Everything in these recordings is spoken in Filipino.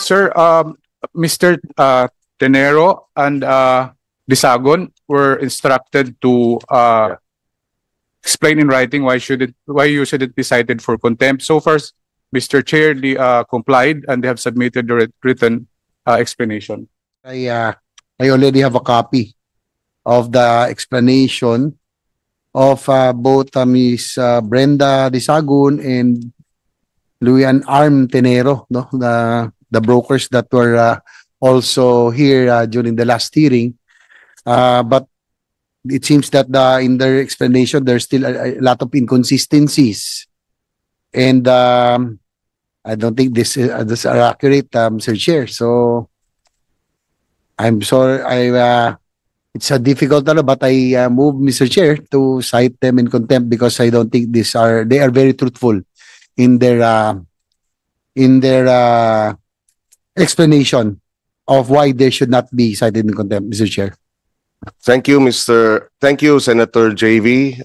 Sir, Mr. Tenero and Disagon were instructed to explain in writing why you shouldn't be cited for contempt. So far, Mr. Chair, they complied and they have submitted the written explanation. I already have a copy of the explanation of both Ms. Brenda Disagun and Luian Arm Tenero, no, the brokers that were also here during the last hearing. But it seems that in their explanation, there's still a lot of inconsistencies. And I don't think this are accurate, Mr. Chair. So I'm sorry, it's a difficult, but I move, Mr. Chair, to cite them in contempt because I don't think they are very truthful in their explanation of why they should not be cited in contempt, Mr. Chair. Thank you, Senator JV.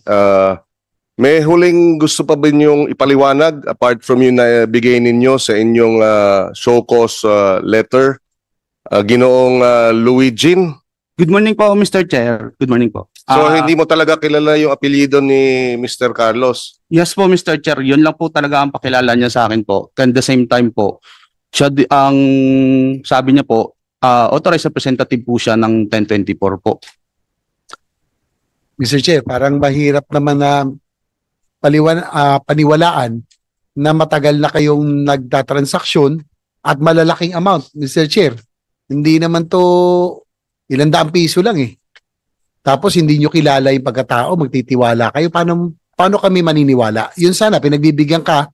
May huling gusto pa ba ninyong ipaliwanag apart from yung nabigay ninyo sa inyong show cause letter, Ginoong Louis Jean? Good morning po, Mr. Chair. Good morning po. So hindi mo talaga kilala yung apelyido ni Mr. Carlos? Yes po, Mr. Chair. Yun lang po talaga ang pakilala niya sa akin po. And the same time po, siya ang sabi niya po, authorized representative po siya ng 1024 po. Mr. Chair, parang mahirap naman na paniwalaan na matagal na kayong nagtatransaksyon at malalaking amount, Mr. Chair. Hindi naman to ilang daang piso lang eh. Tapos hindi nyo kilala yung pagkatao, magtitiwala kayo. Paano kami maniniwala? Yun sana, pinagbibigyan ka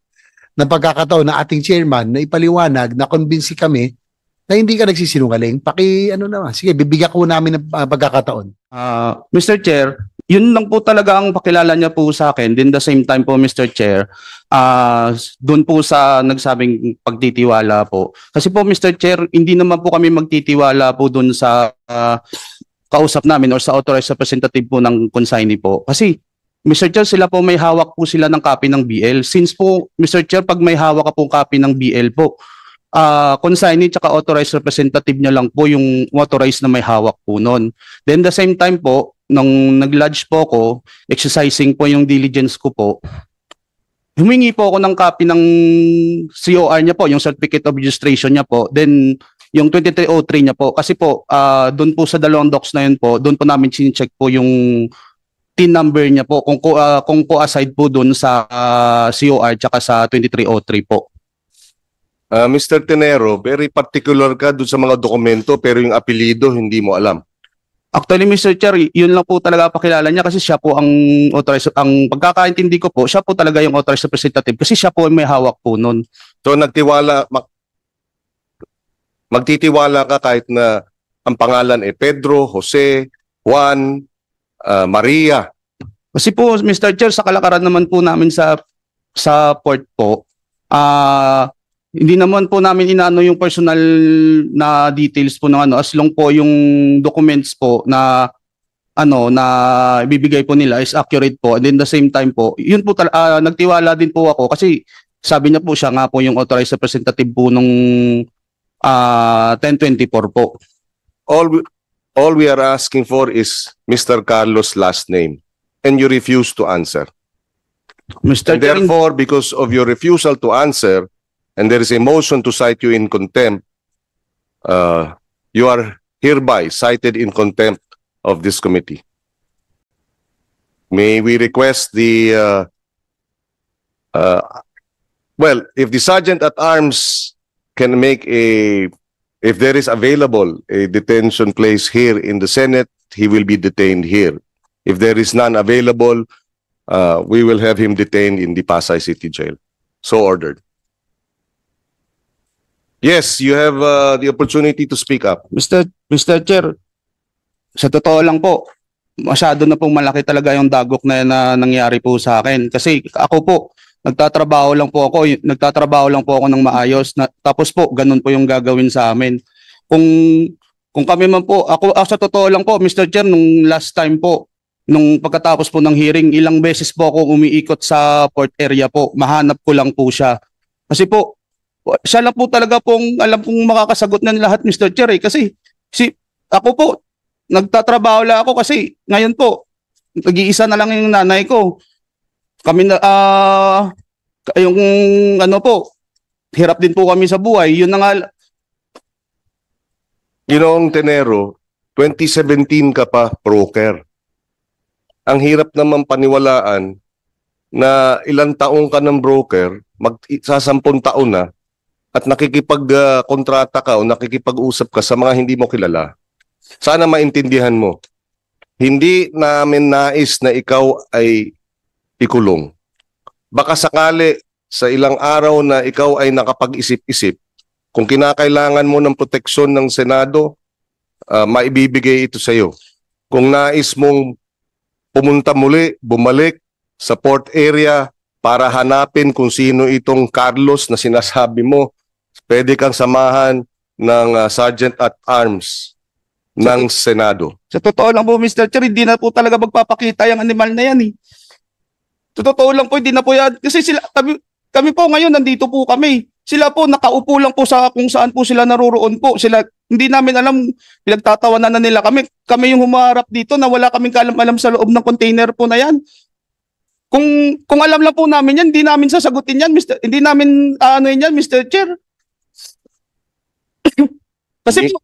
ng pagkakataon na ating chairman na ipaliwanag, na convince kami na hindi ka nagsisinungaling. Sige, bibigyan ko namin ng pagkakataon. Mr. Chair, yun lang po talaga ang pakilala niya po sa akin. Din the same time po, Mr. Chair, doon po sa nagsabing pagtitiwala po. Kasi po, Mr. Chair, hindi naman po kami magtitiwala po doon sa kausap namin or sa authorized representative po ng consignee po. Kasi, Mr. Chair, sila po may hawak po sila ng copy ng BL. Since po, Mr. Chair, pag may hawak ka po copy ng BL po, consignee tsaka authorized representative niya lang po yung authorized na may hawak po noon. Then the same time po, nung nag-lodge po ko, exercising po yung diligence ko po, humingi po ako ng copy ng COR niya po, yung certificate of registration niya po, then yung 2303 niya po. Kasi po, doon po sa dalawang docs na yun po, doon po namin sinecheck po yung TIN number niya po, kung co-aside po doon sa COR tsaka sa 2303 po. Mr. Tenero, very particular ka doon sa mga dokumento pero yung apelyido hindi mo alam. Actually, Mr. Chair, yun lang po talaga pakilala niya kasi siya po ang authorized, ang pagkakaintindi ko po, siya po talaga yung authorized representative kasi siya po may hawak po nun. So magtitiwala ka kahit na ang pangalan ay Pedro, Jose, Juan, Maria. Kasi po, Mr. Chair, sa kalakaran naman po namin sa port po, hindi naman po namin inaano yung personal na details po ng as long po yung documents po na na ibibigay po nila is accurate po. And then the same time po, yun po nagtiwala din po ako kasi sabi niya po siya nga po yung authorized representative po nung 1024 po. All we are asking for is Mr. Carlos' last name and you refuse to answer. Mr. And therefore, because of your refusal to answer, and there is a motion to cite you in contempt, you are hereby cited in contempt of this committee. May we request if the Sergeant at Arms can make if there is available a detention place here in the Senate, he will be detained here. If there is none available, we will have him detained in the Pasay City Jail. So ordered. Yes, you have the opportunity to speak up. Mr. Chair, sa totoo lang po, masyado na pong malaki talaga yung dagok na nangyari po sa akin. Kasi ako po, nagtatrabaho lang po ako ng maayos. Tapos po, ganun po yung gagawin sa amin. Kung kami man po, ako sa totoo lang po, Mr. Chair, nung last time po, nung pagkatapos po ng hearing, ilang beses po ako umiikot sa port area po. Mahanap ko lang po siya. Kasi po, siya lang po talaga pong alam kong makakasagot ng lahat, Mr. Chair, kasi ako po, nagtatrabaho lang ako kasi ngayon po, nag-iisa na lang yung nanay ko. Kami na, yung ano po, hirap din po kami sa buhay. Yun na nga, Ginoong Tenero, 2017 ka pa broker. Ang hirap naman paniwalaan na ilang taong ka ng broker, sa 10 taon na, at nakikipag-kontrata ka o nakikipag-usap ka sa mga hindi mo kilala. Sana maintindihan mo. Hindi namin nais na ikaw ay ikulong. Baka sakali sa ilang araw na ikaw ay nakapag-isip-isip, kung kinakailangan mo ng proteksyon ng Senado, maibibigay ito sa iyo. Kung nais mong pumunta muli, bumalik sa port area para hanapin kung sino itong Carlos na sinasabi mo, pwede kang samahan ng Sergeant at Arms ng Senado. sa totoo lang po, Mr. Chair, hindi na po talaga magpapakita yung animal na yan eh. Sa totoo lang po, hindi na po yan. Kasi kami po ngayon, nandito po kami. Sila po, nakaupo lang po sa kung saan po sila naroroon po. Hindi namin alam, pinagtatawanan na nila kami. Kami yung humarap dito na wala kaming kaalam-alam sa loob ng container po na yan. Kung alam lang po namin yan, hindi namin sasagutin yan, hindi namin yan, Mr. Chair. Kasi po,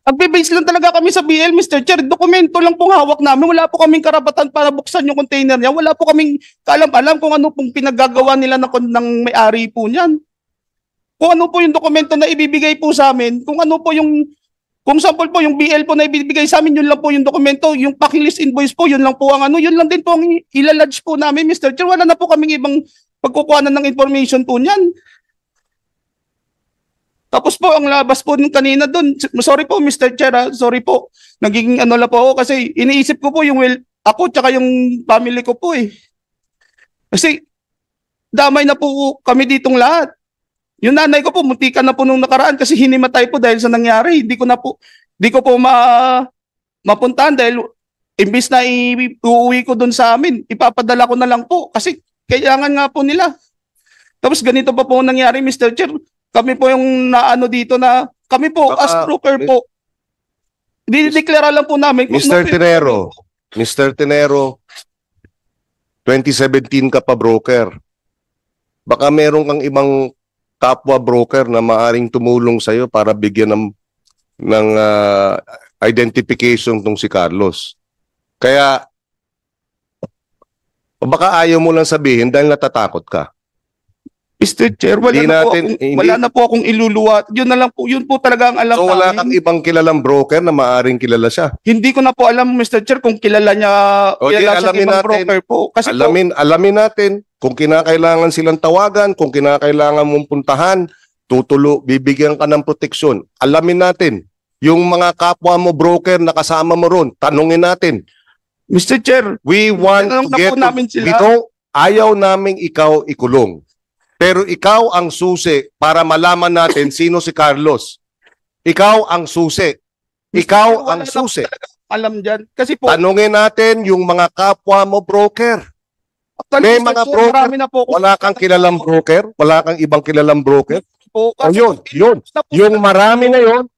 nagbe-base lang talaga kami sa BL, Mr. Chair. Dokumento lang pong hawak namin. Wala po kaming karapatan para buksan yung container niya. Wala po kaming kaalam-alam kung ano pong pinaggagawa nila ng may-ari po niyan. Kung ano po yung dokumento na ibibigay po sa amin, kung sample po yung BL po na ibibigay sa amin, yun lang po yung dokumento, yung packing-list invoice po, yun lang po yun lang din po ang ilalodge po namin, Mr. Chair. Wala na po kaming ibang pagkukuhanan ng information po niyan. Tapos po, ang labas po nung kanina doon, sorry po Mr. Chair, sorry po, naging ano lang po ako kasi iniisip ko po yung ako tsaka yung family ko po eh. Kasi damay na po kami ditong lahat. Yung nanay ko po, muntikan na po nung nakaraan kasi hinimatay po dahil sa nangyari. Di ko po mapuntahan dahil imbis na iuwi ko doon sa amin, ipapadala ko na lang po kasi kailangan nga po nila. Tapos ganito pa po nangyari, Mr. Chair. Kami po yung naano dito na kami po as broker po. Dideklara lang po namin. Mr. Tenero, 2017 ka pa broker. Baka meron kang ibang kapwa broker na maaring tumulong sa iyo para bigyan ng identification tong si Carlos. Kaya baka ayaw mo lang sabihin dahil natatakot ka. Mr. Chair, wala na po akong iluluwa. Yun na lang po, yun po talaga ang alam So wala namin. kang ibang kilalang broker na maaring kilala siya. Hindi ko na po alam, Mr. Chair, kung kilala niya, Okay, kilala sa alamin ibang natin. broker po. Kasi Alamin natin kung kinakailangan silang tawagan, kung kinakailangan mong puntahan, bibigyan ka ng proteksyon. Alamin natin. Yung mga kapwa mo broker na kasama mo ron, tanungin natin. Mr. Chair, We want Tinanong to na get po namin sila. ayaw naming ikaw ikulong. Pero ikaw ang susi para malaman natin sino si Carlos. Ikaw ang susi. Ikaw ang susi. alam dyan. Kasi po, Tanungin natin yung mga kapwa mo broker. actually, may Mr. mga Chair, broker, marami na po akong- Wala kang kilalang broker? Wala kang ibang kilalang broker? po. O Kasi yun, po, yun. na po- Yung marami na yun,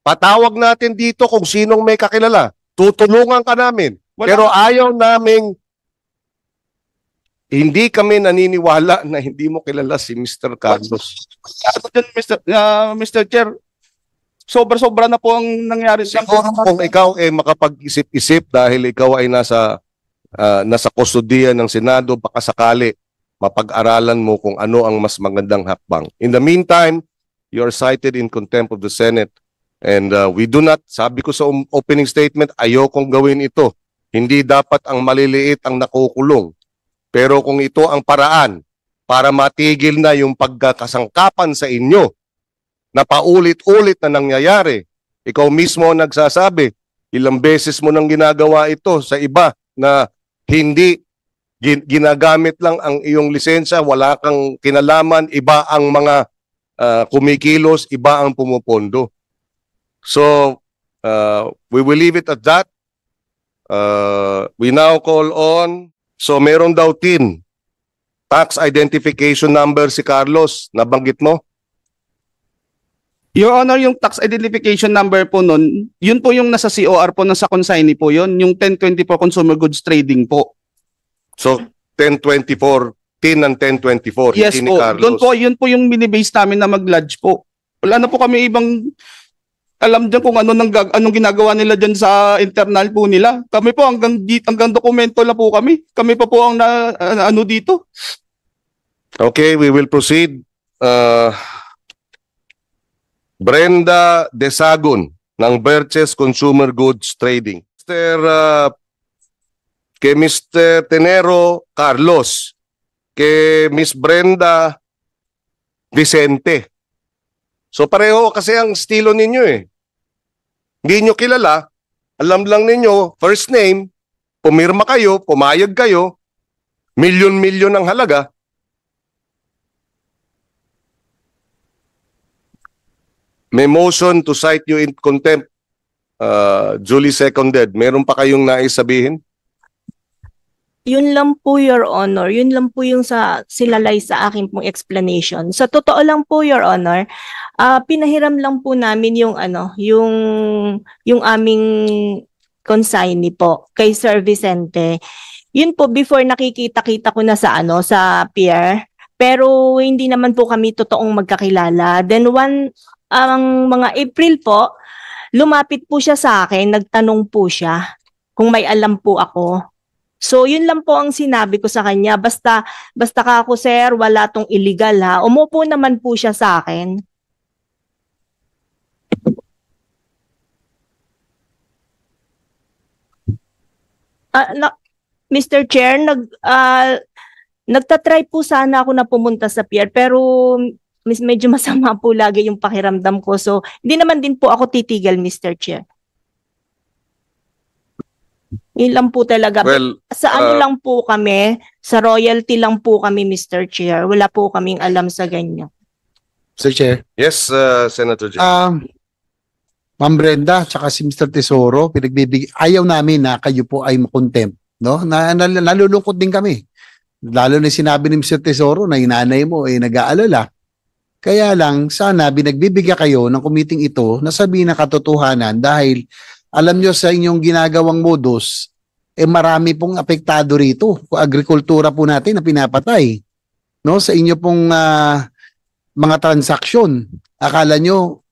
patawag natin dito kung sinong may kakilala. Tutulungan ka namin. Wala- Pero ayaw naming hindi kami naniniwala na hindi mo kilala si Mr. Carlos. Ano dyan, Mr. Chair, sobra-sobra na po ang nangyari. Siguro kung ikaw ay makapag-isip-isip dahil ikaw ay nasa kustodiya ng Senado, baka sakali mapag-aralan mo kung ano ang mas magandang hakbang. In the meantime, you are cited in contempt of the Senate and we do not, sabi ko sa opening statement, ayokong gawin ito. Hindi dapat ang maliliit ang nakukulong. Pero kung ito ang paraan para matigil na yung pagkakasangkapan sa inyo na paulit-ulit na nangyayari, ikaw mismo ang nagsasabi, ilang beses mo nang ginagawa ito sa iba na hindi ginagamit lang ang iyong lisensya, wala kang kinalaman, iba ang mga kumikilos, iba ang pumupondo. So, we will leave it at that. We now call on, so meron daw tin tax identification number si Carlos, nabanggit mo? Your Honor, yung tax identification number po nun, yun po yung nasa COR po, nasa consignee po yun, yung 1024 Consumer Goods Trading po. So, 1024, TIN ng 1024, Yes hindi ni po, Carlos. doon po, yun po yung minibase namin na mag-lodge po. Wala na po kami ibang alam dyan kung anong ginagawa nila dyan sa internal po nila. Kami po hanggang dokumento na po kami. Kami pa po ang ano dito. Okay, we will proceed. Brenda Desagun ng Berches Consumer Goods Trading. Kay Mr. Tenero Carlos, kay Miss Brenda Vicente. So pareho kasi ang estilo ninyo eh. Hindi nyo kilala, alam lang ninyo, first name, pumirma kayo, pumayag kayo, milyon-milyon ang halaga. May motion to cite you in contempt. Duly seconded. Meron pa kayong nais sabihin? Yun lang po, Your Honor. Yun lang po yung silalay sa akin pong explanation. Sa totoo lang po, Your Honor, pinahiram lang po namin yung yung aming consignee po kay Sir Vicente. Yun po before nakikita-kita ko na sa pier. Pero hindi naman po kami totoong magkakilala. Then ang mga April po, lumapit po siya sa akin, nagtanong po siya kung may alam po ako. So yun lang po ang sinabi ko sa kanya, basta ka ako sir, wala tong illegal ha. Umupo naman po siya sa akin. Mr. Chair, nagtatry po sana ako na pumunta sa pier pero medyo masama po lagi yung pakiramdam ko. So hindi naman din po ako titigil, Mr. Chair. Yun lang po talaga. Well, Sa ano lang po kami, sa royalty lang po kami, Mr. Chair. Wala po kaming alam sa ganyan. Mr. Chair. Yes, Senator Jay. Ma'am Brenda, tsaka si Mr. Tesoro, ayaw namin na kayo po ay makontempt. No? Nalulungkot din kami. Lalo na sinabi ni Mr. Tesoro na yung nanay mo ay nag-aalala. Kaya lang, sana binagbibigyan kayo ng committee ito na sabihin na katotohanan dahil alam nyo sa inyong ginagawang modus, marami pong apektado rito. Agrikultura po natin na pinapatay. No? Sa inyo pong mga transaksyon. Akala nyo,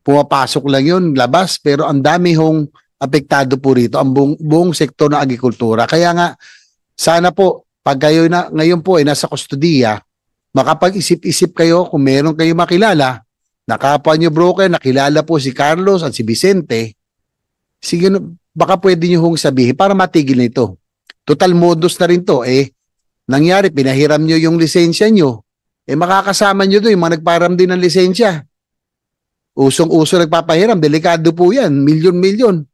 pumapasok lang yun, labas, pero ang dami hong apektado po rito, ang buong sektor ng agrikultura. Kaya nga, sana po, pag kayo ngayon po ay nasa kustudiya, makapag-isip-isip kayo kung meron kayo makilala, nakapwa nyo broker, nakilala po si Carlos at si Vicente, sige, baka pwede nyo hong sabihin para matigil na ito. Total modus na rin to. Nangyari, pinahiram nyo yung lisensya nyo. Makakasama nyo doon yung mga nagparam din ng lisensya. Usong-uso nagpapahiram. Delikado po yan. Milyon-milyon.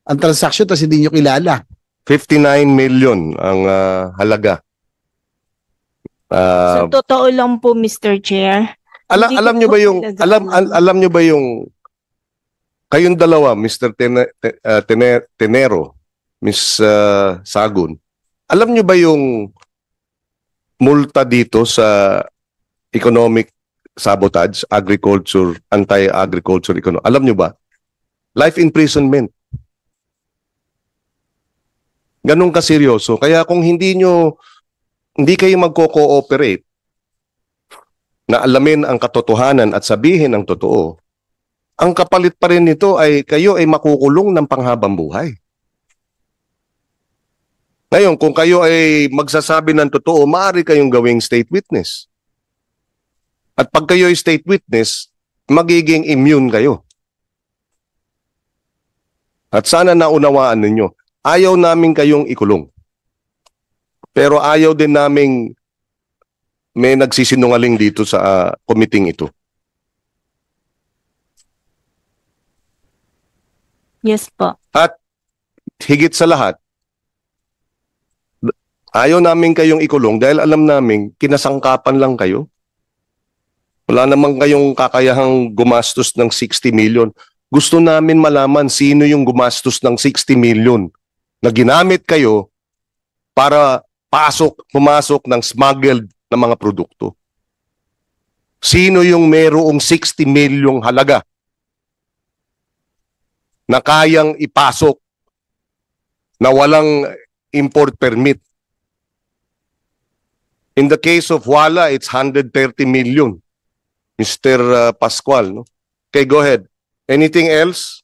Ang transaksyon tapos hindi nyo kilala. 59 million ang halaga. Sa totoo lang po, Mr. Chair. Alam nyo ba yung alam nyo ba yung kayong dalawa, Mr. Tenero, Miss Sagun, alam nyo ba yung multa dito sa economic sabotage, agriculture, anti-agriculture economy? Alam nyo ba? Life imprisonment. Ganun kaseryoso. Kaya kung hindi kayo magko-cooperate na alamin ang katotohanan at sabihin ang totoo, ang kapalit pa rin nito ay kayo ay makukulong ng panghabang buhay. Ngayon, kung kayo ay magsasabi ng totoo, maaari kayong gawing state witness. At pag kayo ay state witness, magiging immune kayo. At sana naunawaan ninyo, ayaw namin kayong ikulong. Pero ayaw din naming may nagsisinungaling dito sa committee ito. Yes po. At higit sa lahat, ayaw namin kayong ikulong dahil alam namin kinasangkapan lang kayo. Wala namang kayong kakayahang gumastos ng 60 million. Gusto namin malaman sino yung gumastos ng 60 million na ginamit kayo para pumasok ng smuggled na mga produkto? Sino yung merong 60 milyong halaga na kayang ipasok na walang import permit? In the case of Wala, it's 130 million. Mr. Pascual, no? Okay, go ahead. Anything else?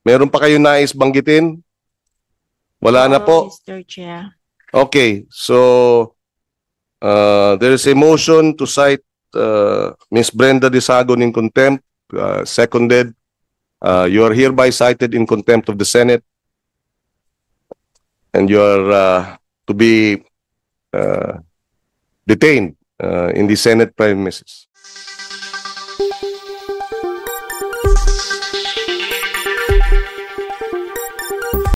Meron pa kayo nais banggitin? Wala na po. Mr. Chair. Okay, so there is a motion to cite Ms. Brenda Disagon in contempt, seconded. You are hereby cited in contempt of the Senate, and you are to be detained in the Senate premises.